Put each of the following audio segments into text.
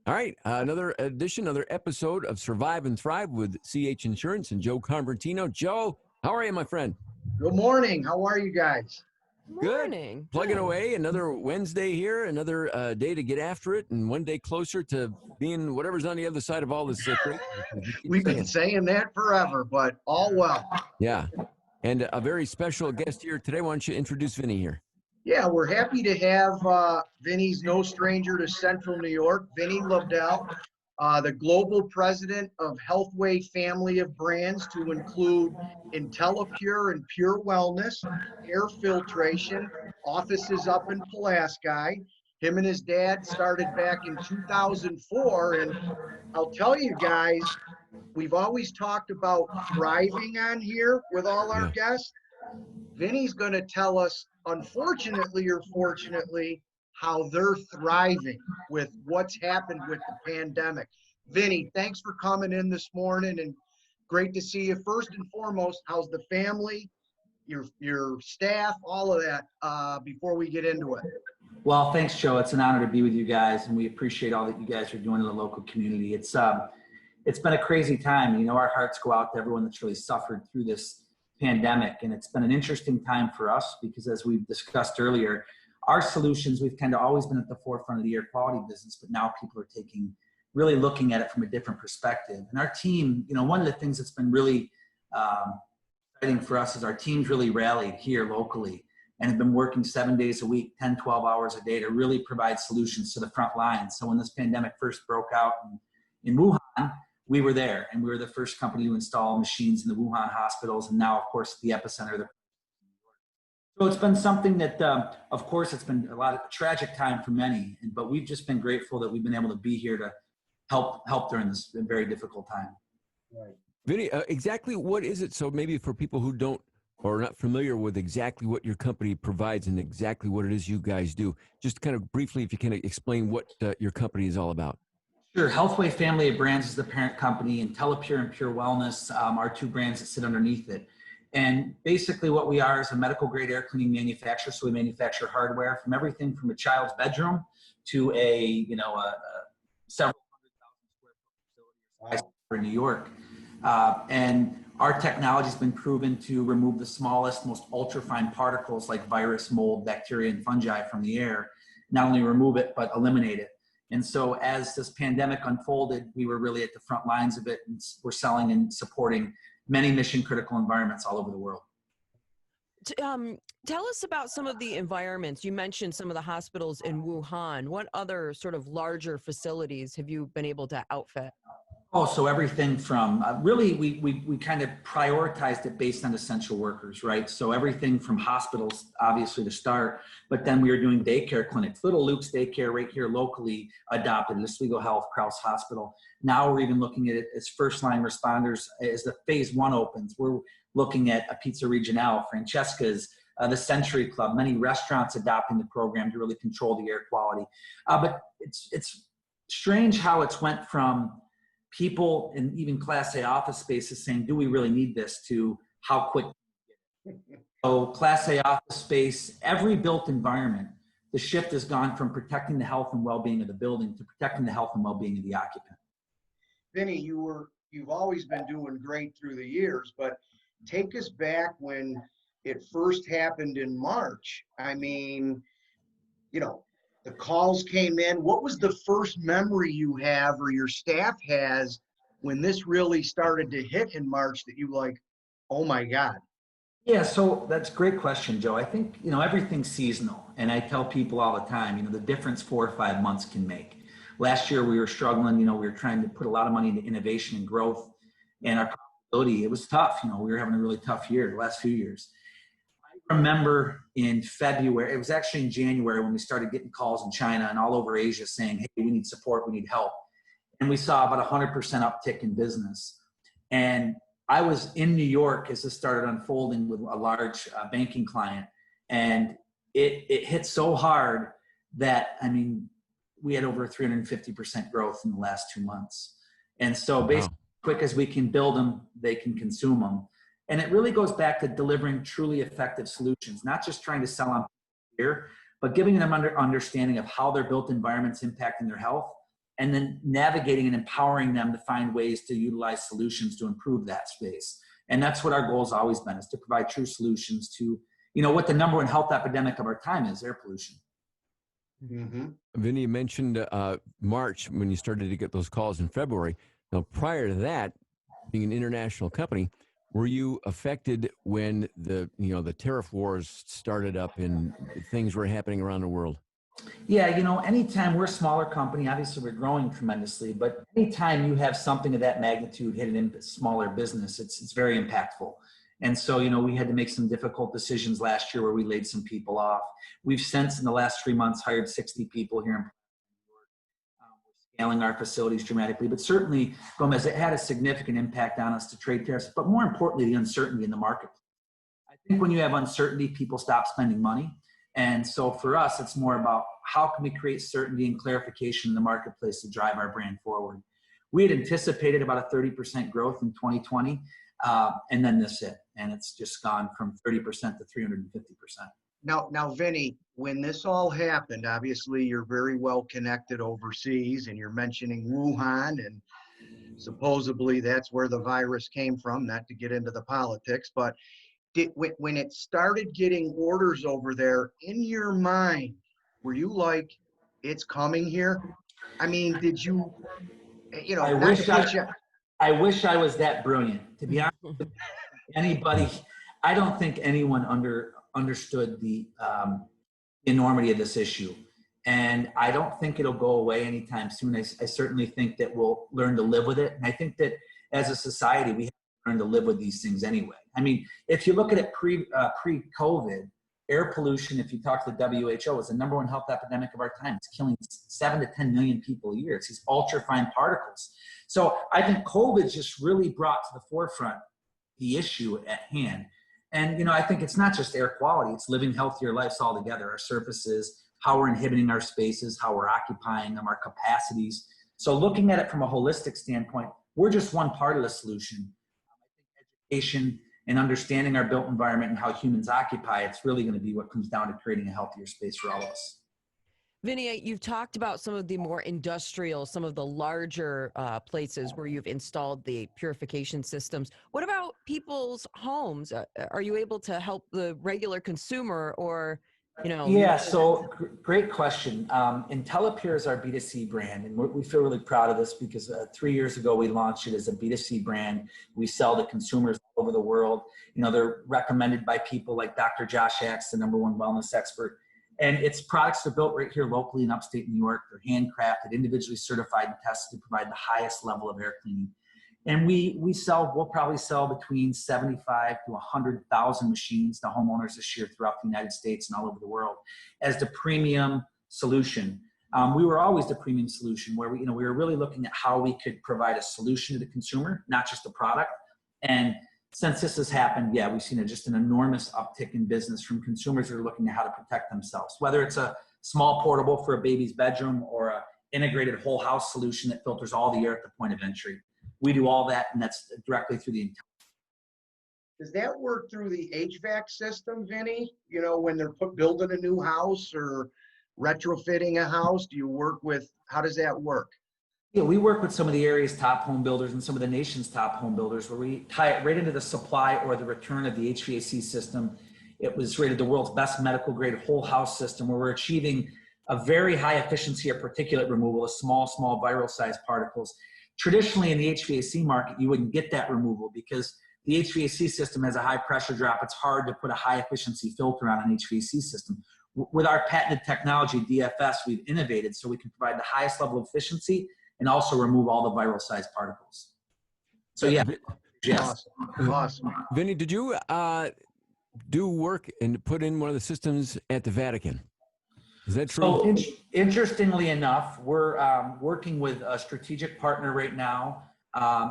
All right, another edition, another episode of Survive and Thrive with CH Insurance and Joe Convertino. Joe, how are you, my friend? Good morning. How are you guys? Good. Morning. Plugging away, another Wednesday here, another day to get after it, and one day closer to being whatever's on the other side of all this crazy. We've been saying that forever, but all well. Yeah, and a very special guest here today. Why don't you introduce Vinny here? Yeah, we're happy to have Vinny's no stranger to Central New York, Vinny Lobdell, the global president of Healthway family of brands to include IntelliPure and Pure Wellness, air filtration, offices up in Pulaski. Him and his dad started back in 2004. And I'll tell you guys, we've always talked about thriving on here with all our guests. Vinny's going to tell us, unfortunately or fortunately, how they're thriving with what's happened with the pandemic. Vinny, thanks for coming in this morning, and great to see you. First and foremost, how's the family, your staff, all of that, before we get into it? Well, thanks, Joe. It's an honor to be with you guys, and we appreciate all that you guys are doing in the local community. It's been a crazy time. You know, our hearts go out to everyone that's really suffered through this pandemic, and it's been an interesting time for us because, as we've discussed earlier, our solutions, we've kind of always been at the forefront of the air quality business, but now people are really looking at it from a different perspective. And our team, you know, one of the things that's been really exciting for us is our team's really rallied here locally and have been working 7 days a week, 10, 12 hours a day to really provide solutions to the front lines. So when this pandemic first broke out in Wuhan, we were there, and we were the first company to install machines in the Wuhan hospitals, and now, of course, the epicenter of the. So it's been something that, of course, it's been a lot of tragic time for many, but we've just been grateful that we've been able to be here to help during this very difficult time. Right. Vinny, exactly what is it? So maybe for people who don't or are not familiar with exactly what your company provides and exactly what it is you guys do, just kind of briefly, if you can explain what your company is all about. Sure. Healthway family of brands is the parent company, IntelliPure and Pure Wellness are two brands that sit underneath it. And basically what we are is a medical grade air cleaning manufacturer. So we manufacture hardware from everything from a child's bedroom to a several 100,000 square foot facility in New York. And our technology has been proven to remove the smallest, most ultrafine particles like virus, mold, bacteria, and fungi from the air. Not only remove it, but eliminate it. And so as this pandemic unfolded, we were really at the front lines of it, and we're selling and supporting many mission critical environments all over the world. Tell us about some of the environments. You mentioned some of the hospitals in Wuhan. What other sort of larger facilities have you been able to outfit? Oh, so everything from, really, we kind of prioritized it based on essential workers, right? So everything from hospitals, obviously, to start, but then we were doing daycare clinics. Little Luke's Daycare right here locally adopted, Oswego Health, Krause Hospital. Now we're even looking at it as first-line responders. As the phase 1 opens, we're looking at a Pizza Regionale, Francesca's, the Century Club, many restaurants adopting the program to really control the air quality. But it's strange how it's went from people in even Class A office spaces saying, do we really need this, to how quick. So Class A office space, every built environment, the shift has gone from protecting the health and well-being of the building to protecting the health and well-being of the occupant. Vinny, you've always been doing great through the years, but take us back when it first happened in March. I mean, you know, the calls came in. What was the first memory you have or your staff has when this really started to hit in March that you like, oh my God? Yeah, so that's a great question, Joe. I think, you know, everything's seasonal. And I tell people all the time, you know, the difference 4 or 5 months can make. Last year we were struggling, you know, we were trying to put a lot of money into innovation and growth, and our profitability, it was tough. You know, we were having a really tough year the last few years. I remember in February, it was actually in January when we started getting calls in China and all over Asia saying, hey, we need support, we need help. And we saw about 100% uptick in business. And I was in New York as this started unfolding with a large banking client. And it hit so hard that, I mean, we had over 350% growth in the last 2 months. And so basically, quick as we can build them, they can consume them. And it really goes back to delivering truly effective solutions, not just trying to sell on here, but giving them understanding of how their built environments impacting their health and then navigating and empowering them to find ways to utilize solutions to improve that space. And that's what our goal has always been, is to provide true solutions to, what the number one health epidemic of our time is: air pollution. Mm-hmm. Vinny, you mentioned March when you started to get those calls in February. Now, prior to that, being an international company, were you affected when the tariff wars started up and things were happening around the world? Yeah, anytime we're a smaller company, obviously we're growing tremendously, but anytime you have something of that magnitude hit in a smaller business, it's very impactful. And so, we had to make some difficult decisions last year where we laid some people off. We've since, in the last 3 months, hired 60 people here in New York. We're scaling our facilities dramatically, but certainly, Gomez, it had a significant impact on us to trade tariffs, but more importantly, the uncertainty in the market. I think when you have uncertainty, people stop spending money. And so for us, it's more about how can we create certainty and clarification in the marketplace to drive our brand forward. We had anticipated about a 30% growth in 2020, and then this hit, and it's just gone from 30% to 350%. Now, Vinny, when this all happened, obviously you're very well connected overseas, and you're mentioning Wuhan, and supposedly that's where the virus came from, not to get into the politics, but when it started getting orders over there, in your mind, were you like, it's coming here? I mean, did you, I wish I was that brilliant. To be honest with anybody, I don't think anyone understood the enormity of this issue. And I don't think it'll go away anytime soon. I certainly think that we'll learn to live with it. And I think that as a society, we have to learn to live with these things anyway. I mean, if you look at it pre-COVID, air pollution, if you talk to the WHO, is the number one health epidemic of our time. It's killing 7 to 10 million people a year. It's these ultra-fine particles. So I think COVID just really brought to the forefront the issue at hand. And, I think it's not just air quality. It's living healthier lives altogether. Our surfaces, how we're inhibiting our spaces, how we're occupying them, our capacities. So looking at it from a holistic standpoint, we're just one part of the solution. I think education and understanding our built environment and how humans occupy, it's really going to be what comes down to creating a healthier space for all of us. Vinny, you've talked about some of the more industrial, some of the larger places where you've installed the purification systems. What about people's homes? Are you able to help the regular consumer, or, Yeah, so great question. IntelliPure is our B2C brand, and we feel really proud of this because 3 years ago we launched it as a B2C brand. We sell to consumers all over the world. They're recommended by people like Dr. Josh Axe, the #1 wellness expert. And its products are built right here locally in upstate New York. They're handcrafted, individually certified and tested to provide the highest level of air cleaning. And we'll probably sell between 75 to 100,000 machines to homeowners this year throughout the United States and all over the world as the premium solution. We were always the premium solution, where we were really looking at how we could provide a solution to the consumer, not just a product. And since this has happened, yeah, we've seen just an enormous uptick in business from consumers who are looking at how to protect themselves, whether it's a small portable for a baby's bedroom or an integrated whole house solution that filters all the air at the point of entry. We do all that, and that's directly through the. Does that work through the HVAC system, Vinny? When they're building a new house or retrofitting a house, how does that work? Yeah, we work with some of the area's top home builders and some of the nation's top home builders, where we tie it right into the supply or the return of the HVAC system. It was rated the world's best medical grade whole house system, where we're achieving a very high efficiency of particulate removal of small viral sized particles. Traditionally in the HVAC market, you wouldn't get that removal because the HVAC system has a high pressure drop. It's hard to put a high efficiency filter on an HVAC system. With our patented technology, DFS, we've innovated so we can provide the highest level of efficiency and also remove all the viral sized particles. So yeah. Yes. Awesome. Vinny, did you do work and put in one of the systems at the Vatican? Is that true? So interestingly enough, we're working with a strategic partner right now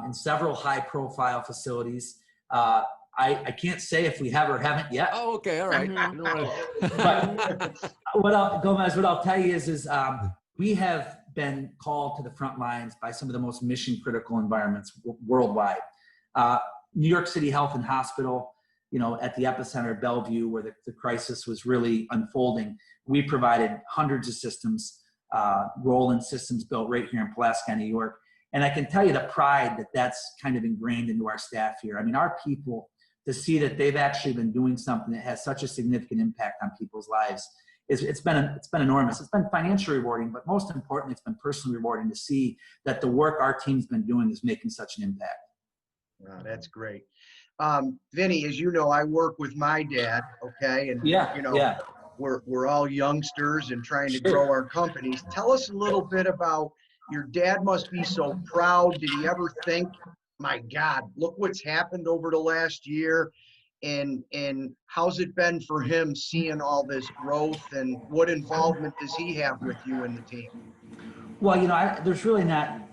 in several high-profile facilities. I can't say if we have or haven't yet. Oh, okay, all right. But what I'll tell you is we have been called to the front lines by some of the most mission-critical environments worldwide. New York City Health and Hospital, at the epicenter of Bellevue, where the crisis was really unfolding, we provided hundreds of systems roll-in systems built right here in Pulaski, New York. And I can tell you the pride that that's kind of ingrained into our staff here. I mean, our people, to see that they've actually been doing something that has such a significant impact on people's lives, it's been enormous. It's been financially rewarding, but most importantly, it's been personally rewarding to see that the work our team's been doing is making such an impact. Wow, that's great. Vinny, as you know, I work with my dad, okay? And, we're all youngsters and trying to grow our companies. Tell us a little bit about your dad. Must be so proud. Did he ever think, my God, look what's happened over the last year? And how's it been for him seeing all this growth, and what involvement does he have with you and the team? Well,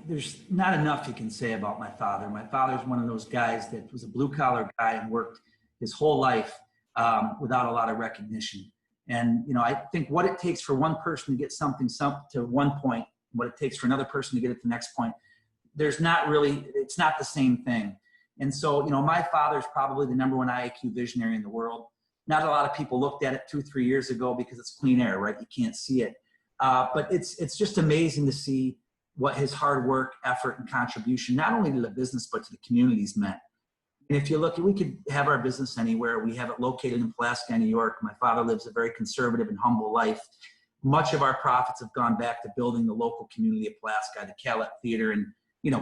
there's not enough you can say about my father. My father's one of those guys that was a blue collar guy and worked his whole life without a lot of recognition. And, I think what it takes for one person to get something to one point, what it takes for another person to get it to the next point, it's not the same thing. And so, my father's probably the #1 IAQ visionary in the world. Not a lot of people looked at it 2-3 years ago because it's clean air, right? You can't see it. But it's just amazing to see what his hard work, effort, and contribution, not only to the business, but to the communities meant. And if you look, we could have our business anywhere. We have it located in Pulaski, New York. My father lives a very conservative and humble life. Much of our profits have gone back to building the local community of Pulaski, the Calet Theater, and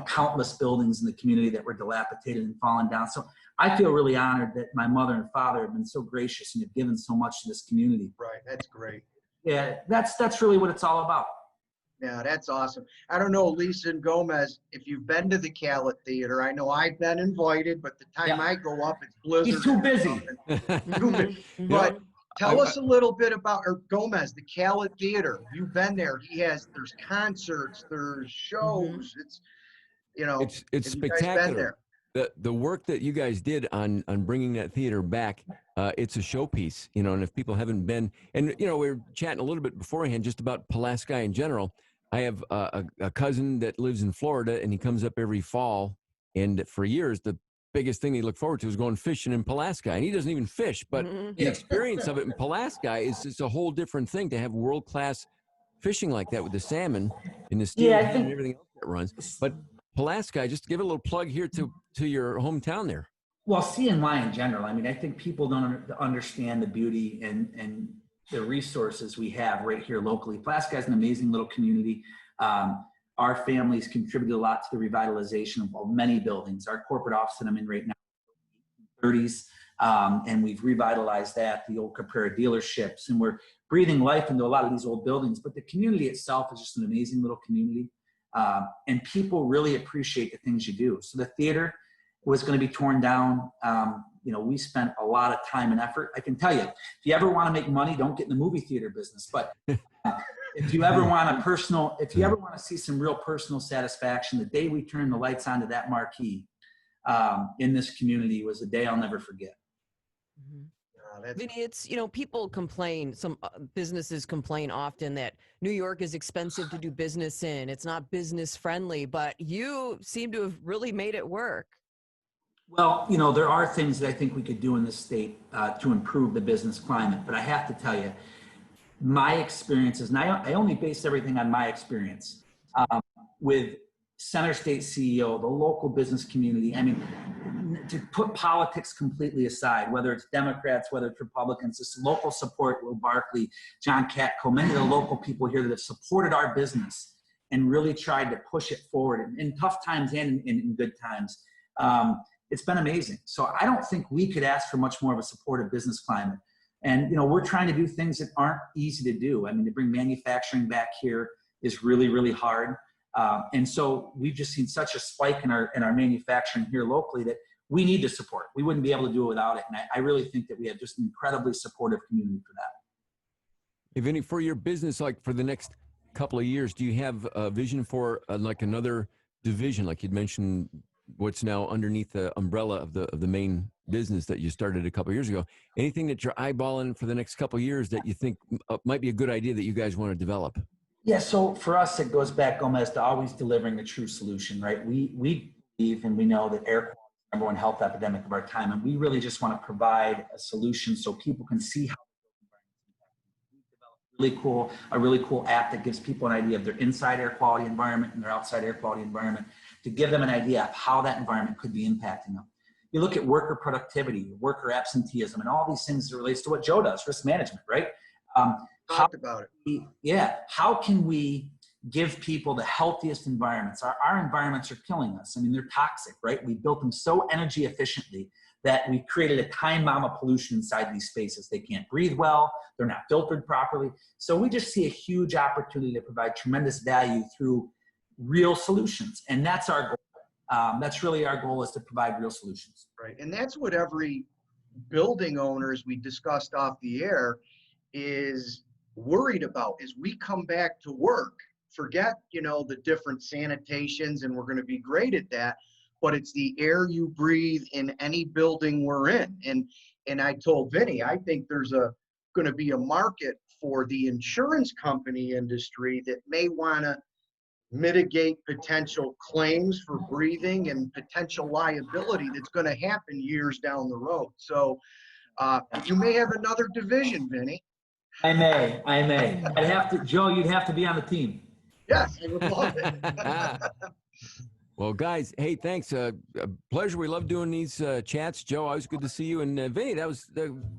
countless buildings in the community that were dilapidated and fallen down. So I feel really honored that my mother and father have been so gracious and have given so much to this community. Right, that's great. Yeah, that's really what it's all about. Yeah, that's awesome. I don't know, Lisa and Gomez, if you've been to the Calet Theater. I know I've been invited, but the time I go up, it's blizzard. He's too busy. But tell us a little bit about, or Gomez, the Calet Theater. You've been there. There's concerts, there's shows. It's spectacular. The work that you guys did on bringing that theater back, it's a showpiece, and if people haven't been, and we were chatting a little bit beforehand just about Pulaski in general. I have a cousin that lives in Florida, and he comes up every fall, and for years the biggest thing he looked forward to was going fishing in Pulaski, and he doesn't even fish, but the experience of it in Pulaski is just a whole different thing, to have world-class fishing like that with the salmon and the steel and everything else that runs. But Pulaski, just give a little plug here to your hometown there. Well, CNY in general, I think people don't understand the beauty and the resources we have right here locally. Pulaski is an amazing little community. Our families contributed a lot to the revitalization of many buildings. Our corporate office that I'm in right now, 30s, and we've revitalized that, the old Caprera dealerships, and we're breathing life into a lot of these old buildings. But the community itself is just an amazing little community. And people really appreciate the things you do. So the theater was going to be torn down. We spent a lot of time and effort. I can tell you, if you ever want to make money, don't get in the movie theater business. But if you ever want to see some real personal satisfaction, the day we turned the lights on to that marquee in this community was a day I'll never forget. Mm-hmm. Vinny, it's, people complain, some businesses complain often that New York is expensive to do business in. It's not business friendly, but you seem to have really made it work. Well, there are things that I think we could do in this state to improve the business climate. But I have to tell you, my experiences, and I only base everything on my experience with Center State CEO, the local business community. To put politics completely aside, whether it's Democrats, whether it's Republicans, this local support, Will Barkley, John Katko, many of the local people here that have supported our business and really tried to push it forward in tough times and in good times. It's been amazing. So I don't think we could ask for much more of a supportive business climate. And, we're trying to do things that aren't easy to do. To bring manufacturing back here is really, really hard. And so we've just seen such a spike in our manufacturing here locally that we need to support. We wouldn't be able to do it without it. And I really think that we have just an incredibly supportive community for that. Hey, Vinny, for your business, like for the next couple of years, do you have a vision for like another division? Like you'd mentioned, what's now underneath the umbrella of the main business that you started a couple of years ago. Anything that you're eyeballing for the next couple of years that you think might be a good idea that you guys want to develop? Yeah, so for us, it goes back, Gomez, to always delivering the true solution, right? We believe and we know that air quality is the #1 health epidemic of our time, and we really just want to provide a solution so people can see how we've developed a really cool app that gives people an idea of their inside air quality environment and their outside air quality environment, to give them an idea of how that environment could be impacting them. You look at worker productivity, worker absenteeism, and all these things that relates to what Joe does, risk management, right? Talked about it. How can we give people the healthiest environments? Our environments are killing us. I mean, they're toxic, right? We built them so energy efficiently that we created a time bomb of pollution inside these spaces. They can't breathe well. They're not filtered properly. So we just see a huge opportunity to provide tremendous value through real solutions. And that's our goal. That's really our goal, is to provide real solutions. Right. And that's what every building owner, as we discussed off the air, is worried about. As we come back to work, forget, the different sanitations, and we're going to be great at that, but it's the air you breathe in any building we're in. And I told Vinny, I think there's going to be a market for the insurance company industry that may want to mitigate potential claims for breathing and potential liability that's going to happen years down the road. So you may have another division, Vinny. I may. I'd have to, Joe, you'd have to be on the team. Yes, I would love it. Well, guys, hey, thanks. A pleasure. We love doing these chats. Joe, always good to see you. And Vinny, that was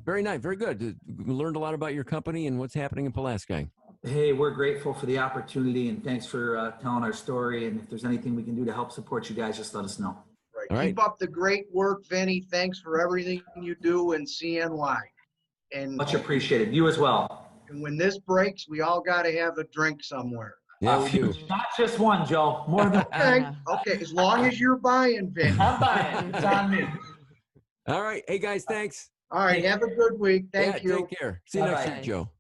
very nice, very good. We learned a lot about your company and what's happening in Pulaski. Hey, we're grateful for the opportunity, and thanks for telling our story. And if there's anything we can do to help support you guys, just let us know. Right. All right. Keep up the great work, Vinny. Thanks for everything you do in CNY. And Much appreciated. You as well. And when this breaks, we all got to have a drink somewhere. Yeah, we do. Not just one, Joe. More than Okay. As long as you're buying, Vinny. I'm buying. It's on me. All right. Hey, guys, thanks. All right. Have a good week. Thank you. Take care. See you next Bye-bye. week, Joe.